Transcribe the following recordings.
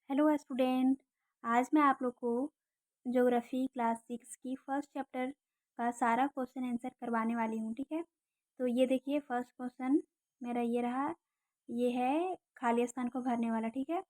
Hello student. आज मैं आप लोग को ज्योग्राफी क्लास 6 की फर्स्ट चैप्टर का सारा क्वेश्चन आंसर करवाने वाली हूँ। ठीक है, तो ये देखिए फर्स्ट क्वेश्चन मेरा ये रहा। ये है खाली स्थान को भरने वाला। ठीक है,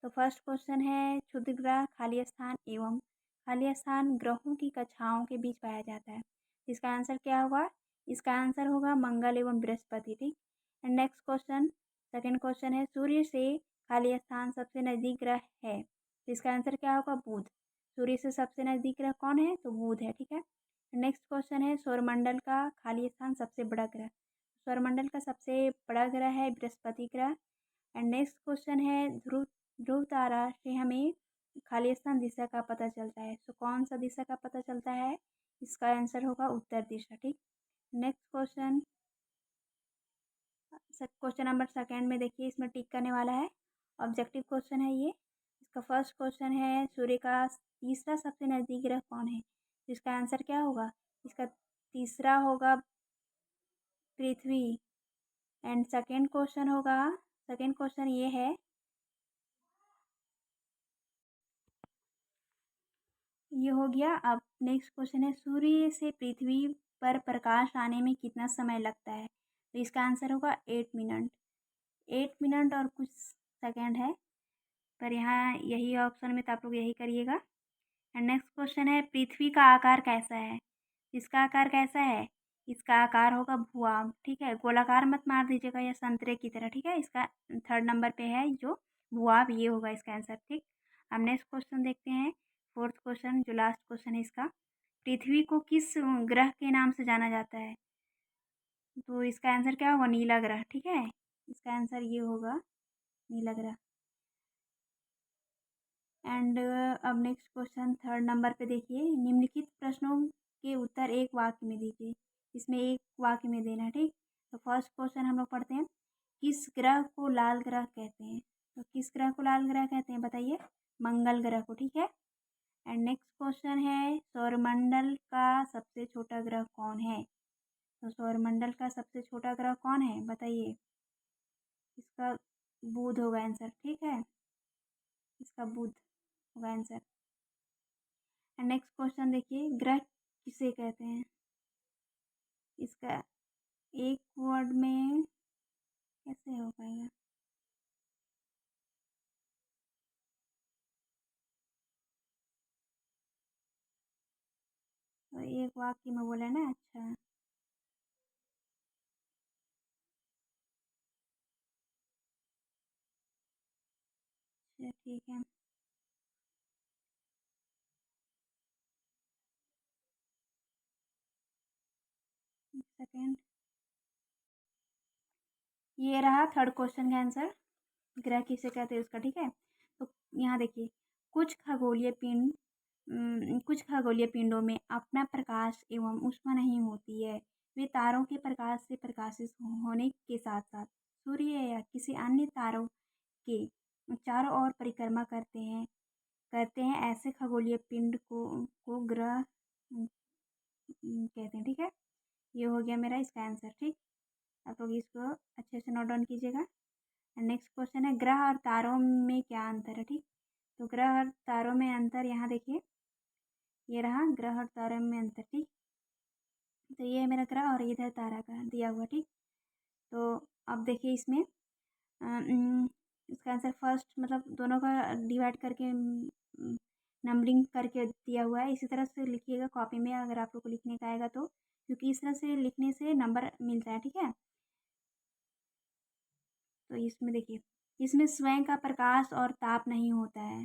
तो फर्स्ट क्वेश्चन है क्षुद्र ग्रह खाली स्थान एवं खाली स्थान ग्रहों की कक्षाओं के बीच पाया जाता है। इसका आंसर क्या होगा? इसका आंसर होगा मंगल एवं बृहस्पति। ठीक, and next question, second question है सूर्य से खाली स्थान सबसे नजदीक ग्रह है, तो इसका आंसर क्या होगा? बुध। सूर्य से सबसे नजदीक ग्रह कौन है? तो बुध है। ठीक है, नेक्स्ट क्वेश्चन है सौरमंडल का खाली स्थान सबसे बड़ा ग्रह। सौरमंडल का सबसे बड़ा ग्रह है बृहस्पति ग्रह। एंड नेक्स्ट क्वेश्चन है ध्रुव ध्रुव तारा से हमें खाली स्थान दिशा का पता चलता है, तो कौन सा दिशा का पता चलता है? इसका आंसर होगा उत्तर दिशा। ठीक, next question, question number second में देखिए, इसमें टिक करने वाला है। ऑब्जेक्टिव क्वेश्चन है ये। इसका फर्स्ट क्वेश्चन है सूर्य का तीसरा सबसे नजदीक ग्रह कौन है, तो इसका आंसर क्या होगा? इसका तीसरा होगा पृथ्वी। एंड सेकेंड क्वेश्चन होगा, सेकेंड क्वेश्चन ये है, ये हो गया। अब नेक्स्ट क्वेश्चन है सूर्य से पृथ्वी पर प्रकाश आने में कितना समय लगता है, तो इसका आंसर होगा 8 मिनट। 8 मिनट और कुछ सेकेंड है, पर यहाँ यही ऑप्शन में तो आप लोग यही करिएगा। एंड नेक्स्ट क्वेश्चन है पृथ्वी का आकार कैसा है, इसका आकार कैसा है? इसका आकार होगा भुआम। ठीक है, गोलाकार मत मार दीजिएगा या संतरे की तरह। ठीक है, इसका थर्ड नंबर पे है जो भुआब, ये होगा इसका आंसर। ठीक, अब नेक्स्ट क्वेश्चन देखते हैं, फोर्थ क्वेश्चन जो लास्ट क्वेश्चन है इसका, पृथ्वी को किस ग्रह के नाम से जाना जाता है, तो इसका आंसर क्या होगा? नीला ग्रह। ठीक है, इसका आंसर ये होगा नीला ग्रह। एंड अब नेक्स्ट क्वेश्चन थर्ड नंबर पे देखिए, निम्नलिखित प्रश्नों के उत्तर एक वाक्य में दीजिए। इसमें एक वाक्य में देना है। ठीक, तो फर्स्ट क्वेश्चन हम लोग पढ़ते हैं, किस ग्रह को लाल ग्रह कहते हैं, तो किस ग्रह को लाल ग्रह कहते हैं बताइए? मंगल ग्रह को। ठीक है, एंड नेक्स्ट क्वेश्चन है सौरमंडल का सबसे छोटा ग्रह कौन है, तो सौरमंडल का सबसे छोटा ग्रह कौन है बताइए? इसका बुध होगा आंसर। ठीक है, इसका बुध होगा आंसर। एंड नेक्स्ट क्वेश्चन देखिए, ग्रह किसे कहते हैं, इसका एक वर्ड में कैसे हो पाएगा? तो एक वाक्य में बोला ना। अच्छा, अच्छा ठीक है। एक सेकेंड, ये रहा थर्ड क्वेश्चन का आंसर, ग्रह किसे कहते हैं उसका। ठीक है, तो यहाँ देखिए, कुछ खगोलीय पिंडों में अपना प्रकाश एवं ऊष्मा नहीं होती है। वे तारों के प्रकाश से प्रकाशित होने के साथ साथ सूर्य या किसी अन्य तारों के चारों ओर परिक्रमा करते हैं। ऐसे खगोलीय पिंड को ग्रह कहते हैं। ठीक है, ये हो गया मेरा इसका आंसर। ठीक, आप लोग इसको अच्छे से नोट डाउन कीजिएगा। नेक्स्ट क्वेश्चन है ग्रह और तारों में क्या अंतर है। ठीक, तो ग्रह और तारों में अंतर यहाँ देखिए, ये रहा ग्रह और तारों में अंतर। ठीक, तो ये है मेरा ग्रह और इधर तारा का दिया हुआ। ठीक, तो अब देखिए इसमें इसका आंसर फर्स्ट मतलब दोनों का डिवाइड करके नंबरिंग करके दिया हुआ है। इसी तरह से लिखिएगा कॉपी में अगर आप लोग को लिखने का आएगा तो, क्योंकि इस तरह से लिखने से नंबर मिलता है। ठीक है, तो इसमें देखिए, इसमें स्वयं का प्रकाश और ताप नहीं होता है।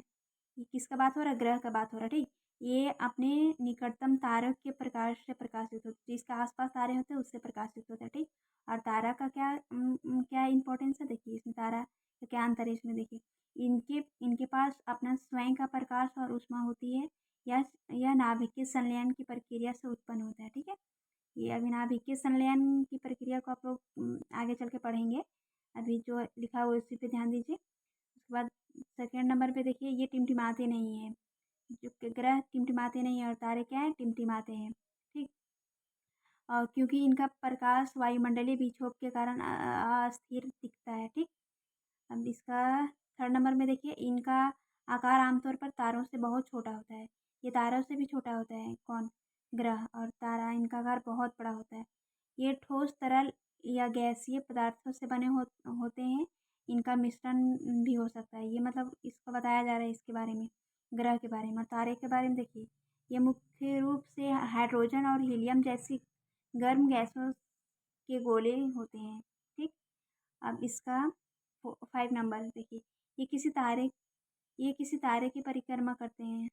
ये किसका बात हो रहा है? ग्रह का बात हो रहा है। ठीक, ये अपने निकटतम तारों के प्रकाश से प्रकाशित होते, जिसके आसपास तारे होते हैं उससे प्रकाशित होता है। ठीक, और तारा का क्या क्या इंपॉर्टेंस है देखिए, इसमें तारा का क्या अंतर है इसमें देखिए, इनके इनके पास अपना स्वयं का प्रकाश और ऊष्मा होती है। यह नाभिकीय संलयन की प्रक्रिया से उत्पन्न होता है। ठीक है, ये अभी नाभिकीय संलयन की प्रक्रिया को आप लोग आगे चल के पढ़ेंगे। अभी जो लिखा हुआ है उसी पे ध्यान दीजिए। उसके बाद सेकेंड नंबर पे देखिए, ये टिमटिमाते नहीं है, जो ग्रह टिमटिमाते नहीं है और तारे क्या है? टिमटिमाते हैं। ठीक, और क्योंकि इनका प्रकाश वायुमंडलीय विक्षोभ के कारण अस्थिर दिखता है। ठीक, अब इसका थर्ड नंबर में देखिए, इनका आकार आमतौर पर तारों से बहुत छोटा होता है। ये तारों से भी छोटा होता है। कौन? ग्रह और तारा, इनका आकार बहुत बड़ा होता है। ये ठोस, तरल या गैसीय पदार्थों से बने होते हैं। इनका मिश्रण भी हो सकता है। ये मतलब इसको बताया जा रहा है इसके बारे में, ग्रह के बारे में। और तारे के बारे में देखिए, ये मुख्य रूप से हाइड्रोजन और हीलियम जैसी गर्म गैसों के गोले होते हैं। ठीक। अब इसका 5 नंबर देखिए, ये किसी तारे ये किसी तारे की परिक्रमा करते हैं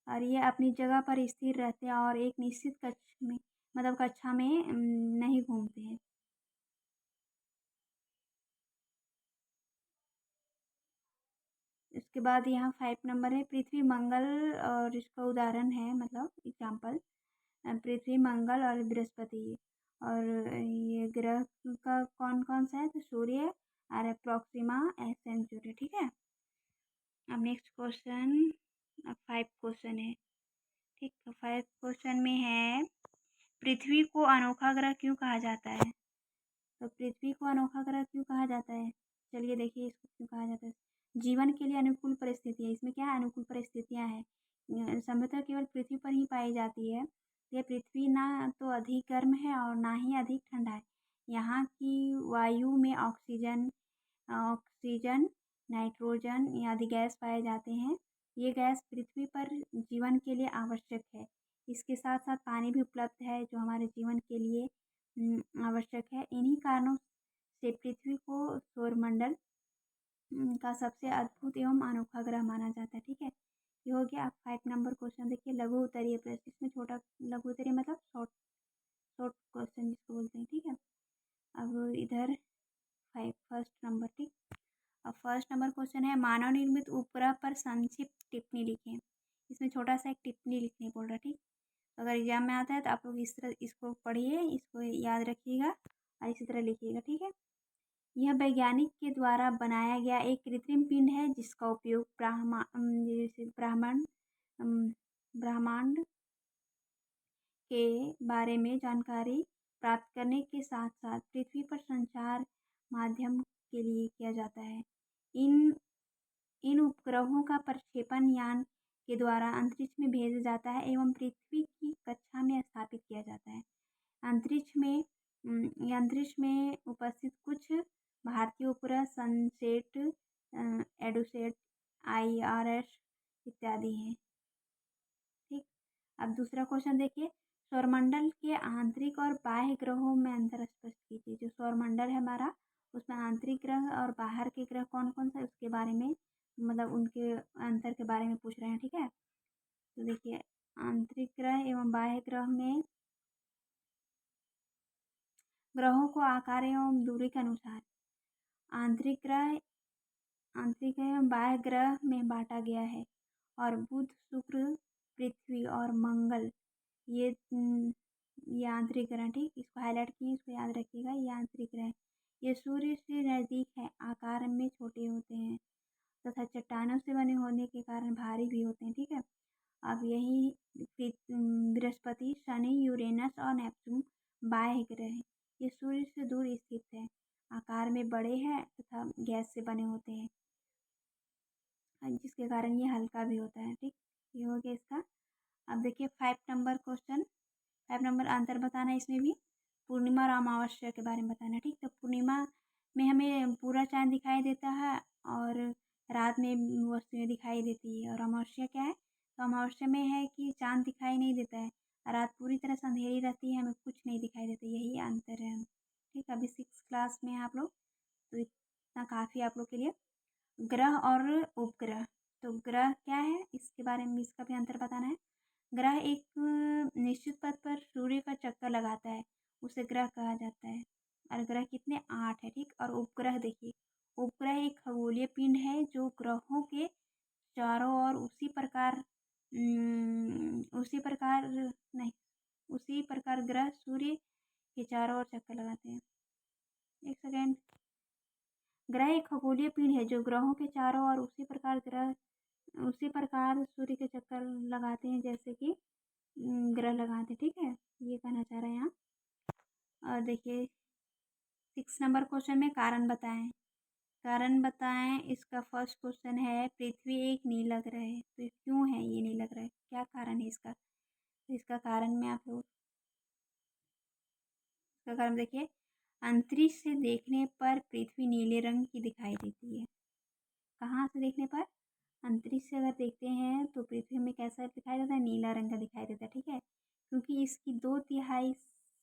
और ये अपनी जगह पर स्थिर रहते हैं और एक निश्चित कक्ष में, मतलब कक्षा में नहीं घूमते हैं। इसके बाद यहाँ 5 नंबर है पृथ्वी, मंगल, और इसका उदाहरण है, मतलब एग्जाम्पल, पृथ्वी, मंगल और बृहस्पति। और ये ग्रह का कौन कौन सा है? तो सूर्य और प्रोक्सिमा सेंचुरी। ठीक है। अब नेक्स्ट क्वेश्चन, अब 5 क्वेश्चन है। ठीक, तो 5 क्वेश्चन में है, पृथ्वी को अनोखा ग्रह क्यों कहा जाता है? तो पृथ्वी को अनोखा ग्रह क्यों कहा जाता है? चलिए देखिए इसको क्यों कहा जाता है। जीवन के लिए अनुकूल परिस्थितियाँ, इसमें क्या है? अनुकूल परिस्थितियाँ हैं। संभवतः केवल पृथ्वी पर ही पाई जाती है। यह पृथ्वी ना तो अधिक गर्म है और ना ही अधिक ठंडा है। यहाँ की वायु में ऑक्सीजन, नाइट्रोजन आदि गैस पाए जाते हैं। ये गैस पृथ्वी पर जीवन के लिए आवश्यक है। इसके साथ साथ पानी भी उपलब्ध है जो हमारे जीवन के लिए आवश्यक है। इन्हीं कारणों से पृथ्वी को सौरमंडल का सबसे अद्भुत एवं अनोखा ग्रह माना जाता है। ठीक है। ये हो गया। आप 5 नंबर क्वेश्चन देखिए, लघु उत्तरीय प्रश्न। इसमें छोटा, लघु उत्तरीय मतलब शॉर्ट शॉर्ट क्वेश्चन जिसको बोलते हैं। ठीक है। अब इधर 5 फर्स्ट नंबर। ठीक। अब फर्स्ट नंबर क्वेश्चन है, मानव निर्मित उपग्रह पर संक्षिप्त टिप्पणी लिखें। इसमें छोटा सा एक टिप्पणी लिखने बोल रहा है। ठीक। अगर एग्जाम में आता है तो आप लोग इस तरह इसको पढ़िए, इसको याद रखिएगा और इसी तरह लिखिएगा। ठीक है। यह वैज्ञानिक के द्वारा बनाया गया एक कृत्रिम पिंड है जिसका उपयोग ब्रह्मांड के बारे में जानकारी प्राप्त करने के साथ साथ पृथ्वी पर संचार माध्यम के लिए किया जाता है। इन इन उपग्रहों का प्रक्षेपण यान के द्वारा अंतरिक्ष में भेजा जाता है एवं पृथ्वी की कक्षा में स्थापित किया जाता है। अंतरिक्ष में उपस्थित कुछ भारतीय उपग्रह सनसेट, एडुसेट, IRS इत्यादि हैं। ठीक। अब दूसरा क्वेश्चन देखिए, सौरमंडल के आंतरिक और बाह्य ग्रहों में अंतर स्पष्ट कीजिए। जो सौरमंडल है हमारा, उसमें आंतरिक ग्रह और बाहर के ग्रह कौन कौन सा है उसके बारे में, मतलब उनके अंतर के बारे में पूछ रहे हैं। ठीक है। तो देखिए, आंतरिक ग्रह एवं बाह्य ग्रह में ग्रहों को आकार एवं दूरी के अनुसार आंतरिक एवं बाह्य ग्रह में बांटा गया है। और बुध, शुक्र, पृथ्वी और मंगल, ये ये आंतरिक ग्रह। ठीक, इसको हाईलाइट किए, इसको याद रखिएगा, ये आंतरिक ग्रह। ये सूर्य से नज़दीक है, आकार में छोटे होते हैं तथा चट्टानों से बने होने के कारण भारी भी होते हैं। ठीक है। अब यही बृहस्पति, शनि, यूरेनस और नेपच्यून बाह्य ग्रह हैं। ये सूर्य से दूर स्थित है, आकार में बड़े हैं तथा गैस से बने होते हैं, जिसके कारण ये हल्का भी होता है। ठीक, ये हो गया इसका। अब देखिए 5 नंबर क्वेश्चन, 5 नंबर आंसर बताना है। इसमें भी पूर्णिमा और अमावस्या के बारे में बताना है। ठीक, तो पूर्णिमा में हमें पूरा चांद दिखाई देता है और रात में वस्तुएं दिखाई देती है। और अमावस्या क्या है? तो अमावस्या में है कि चांद दिखाई नहीं देता है, रात पूरी तरह से अंधेरी रहती है, हमें कुछ नहीं दिखाई देता। यही अंतर है। ठीक, अभी 6 क्लास में हैं आप लोग, तो इतना काफ़ी आप लोग के लिए। ग्रह और उपग्रह, तो ग्रह क्या है इसके बारे में, इसका भी अंतर बताना है। ग्रह एक निश्चित पथ पर सूर्य का चक्कर लगाता है, उसे ग्रह कहा जाता है। और ग्रह कितने? 8 है। ठीक, और उपग्रह देखिए, उपग्रह एक खगोलीय पिंड है जो ग्रहों के चारों ओर उसी प्रकार ग्रह सूर्य के चारों ओर चक्कर लगाते हैं। एक सेकेंड। ग्रह एक खगोलीय पिंड है जो ग्रहों के चारों ओर उसी प्रकार सूर्य के चक्कर लगाते हैं जैसे कि ग्रह लगाते हैं। ठीक है, ये कहना चाह रहे हैं यहाँ। और देखिए 6 नंबर क्वेश्चन में कारण बताएं। कारण बताएं। इसका फर्स्ट क्वेश्चन है पृथ्वी एक नीला ग्रह है, तो क्यों है ये नीला ग्रह, क्या कारण है इसका। तो इसका कारण में आप लोग इसका कारण देखिए, अंतरिक्ष से देखने पर पृथ्वी नीले रंग की दिखाई देती है। कहाँ से देखने पर, अंतरिक्ष से अगर देखते हैं तो पृथ्वी में कैसा दिखाई देता है, नीला रंग का दिखाई देता है, ठीक है। क्योंकि इसकी 2/3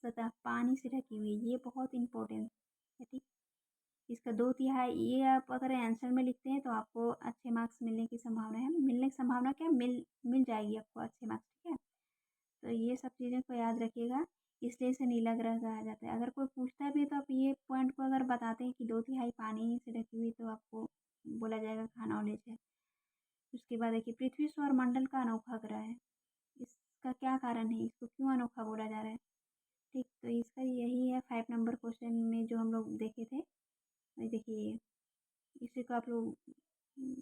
सतह पानी से ढकी हुई है, ये बहुत इंपॉर्टेंट है, ठीक। इसका 2/3, ये आप अगर आंसर में लिखते हैं तो आपको अच्छे मार्क्स मिलने की संभावना है, मिलने की संभावना क्या, मिल जाएगी आपको अच्छे मार्क्स, ठीक है। तो ये सब चीज़ें को याद रखिएगा, इसलिए इसे नीला ग्रह कहा जाता है। अगर कोई पूछता भी है तो आप ये पॉइंट को अगर बताते हैं कि 2/3 पानी से ढकी हुई, तो आपको बोला जाएगा हाँ नॉलेज है। उसके बाद देखिए, पृथ्वी सौरमंडल का अनोखा ग्रह है, इसका क्या कारण है, इसको क्यों अनोखा बोला जा रहा है, ठीक। तो इसका यही है 5 नंबर क्वेश्चन में जो हम लोग देखे थे। देखिए, इसी को आप लोग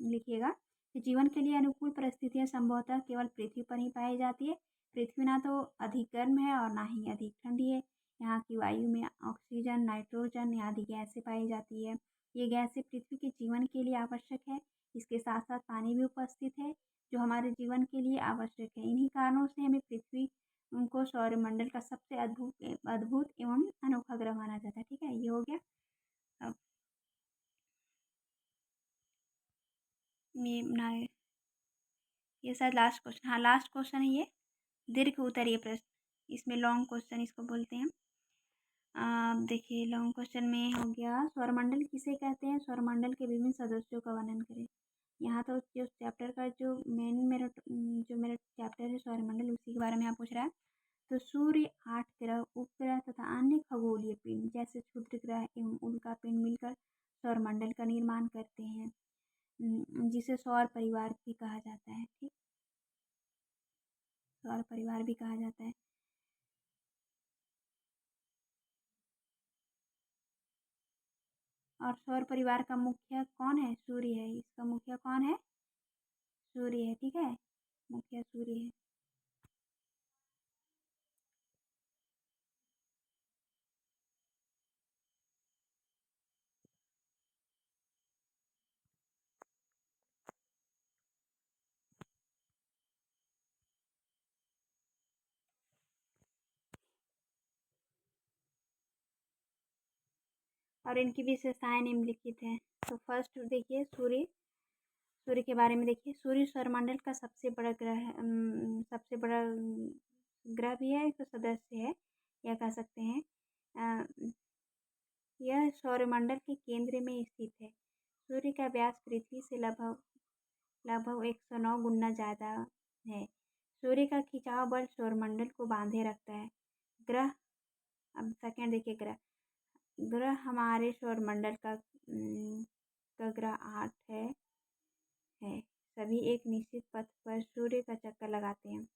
लिखिएगा कि जीवन के लिए अनुकूल परिस्थितियां संभवतः केवल पृथ्वी पर ही पाई जाती है। पृथ्वी ना तो अधिक गर्म है और ना ही अधिक ठंडी है। यहाँ की वायु में ऑक्सीजन, नाइट्रोजन आदि गैसें पाई जाती है। ये गैसें पृथ्वी के जीवन के लिए आवश्यक है। इसके साथ साथ पानी भी उपस्थित है जो हमारे जीवन के लिए आवश्यक है। इन्हीं कारणों से हमें पृथ्वी उनको सौरमंडल का सबसे अद्भुत एवं अनोखा ग्रह माना जाता है, ठीक है। ये हो गया। अब ये शायद लास्ट क्वेश्चन, हाँ लास्ट क्वेश्चन है ये, दीर्घ उत्तरीय प्रश्न, इसमें लॉन्ग क्वेश्चन इसको बोलते हैं। देखिए, लॉन्ग क्वेश्चन में हो गया, सौरमंडल किसे कहते हैं, सौरमंडल के विभिन्न सदस्यों का वर्णन करें। यहाँ तो जो चैप्टर का जो मेरा चैप्टर है सौरमंडल, उसी के बारे में आप पूछ रहा है। तो सूर्य, 8 ग्रह, उपग्रह तथा अन्य खगोलीय पिंड जैसे क्षुद्र ग्रह एवं उल्का पिंड मिलकर सौरमंडल का निर्माण करते हैं, जिसे सौर परिवार भी कहा जाता है, ठीक। सौर परिवार भी कहा जाता है। और सौर परिवार का मुखिया कौन है, सूर्य है, इसका मुखिया कौन है, सूर्य है, ठीक है, मुखिया सूर्य है। और इनकी विशेषताएं निम्नलिखित हैं। तो फर्स्ट देखिए, सूर्य, सूर्य के बारे में देखिए, सूर्य सौरमंडल का सबसे बड़ा ग्रह है, सबसे बड़ा ग्रह भी है, एक सदस्य है, या कह सकते हैं। अ, यह सौरमंडल के केंद्र में स्थित है। सूर्य का व्यास पृथ्वी से लगभग लगभग 109 गुना ज़्यादा है। सूर्य का खिंचाव बल सौरमंडल को बांधे रखता है। ग्रह, अब सेकेंड देखिए, ग्रह, ग्रह हमारे सौरमंडल का ग्रह 8 है। सभी एक निश्चित पथ पर सूर्य का चक्कर लगाते हैं।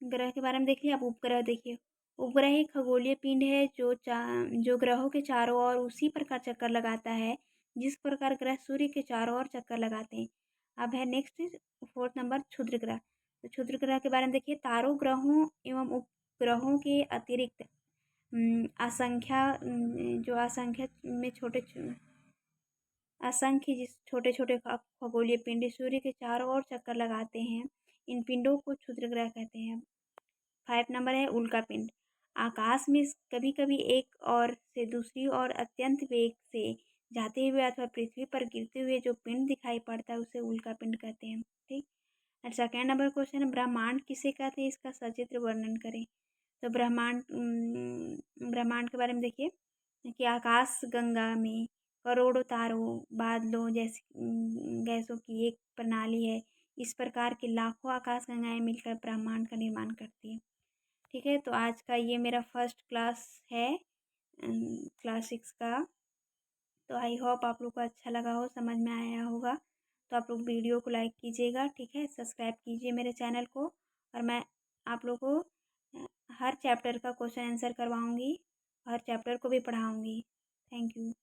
ग्रह के बारे में देख लिया, अब उपग्रह देखिए। उपग्रह एक खगोलीय पिंड है जो ग्रहों के चारों ओर उसी प्रकार चक्कर लगाता है जिस प्रकार ग्रह सूर्य के चारों ओर चक्कर लगाते हैं। अब है नेक्स्ट, 4th नंबर, क्षुद्र ग्रह। तो क्षुद्र ग्रह के बारे में देखिए, तारों, ग्रहों एवं उपग्रहों के अतिरिक्त असंख्य में असंख्य जिस छोटे छोटे खगोलीय पिंड सूर्य के चारों ओर चक्कर लगाते हैं, इन पिंडों को क्षुद्र ग्रह कहते हैं। 5 नंबर है, उल्का पिंड। आकाश में कभी कभी एक और से दूसरी ओर अत्यंत वेग से जाते हुए अथवा पृथ्वी पर गिरते हुए जो पिंड दिखाई पड़ता है उसे उल्का पिंड कहते हैं, ठीक। और सेकेंड नंबर क्वेश्चन है, ब्रह्मांड किसे कहते हैं, इसका सचित्र वर्णन करें। तो ब्रह्मांड के बारे में देखिए कि आकाश गंगा में करोड़ों तारों, बादलों जैसी गैसों की एक प्रणाली है। इस प्रकार के लाखों आकाश गंगाएं मिलकर ब्रह्मांड का निर्माण करती है, ठीक है। तो आज का ये मेरा फर्स्ट क्लास है, क्लास 6 का। तो आई होप आप लोग को अच्छा लगा हो, समझ में आया होगा। तो आप लोग वीडियो को लाइक कीजिएगा, ठीक है, सब्सक्राइब कीजिए मेरे चैनल को। और मैं आप लोग को हर चैप्टर का क्वेश्चन आंसर करवाऊँगी, हर चैप्टर को भी पढ़ाऊँगी। Thank you.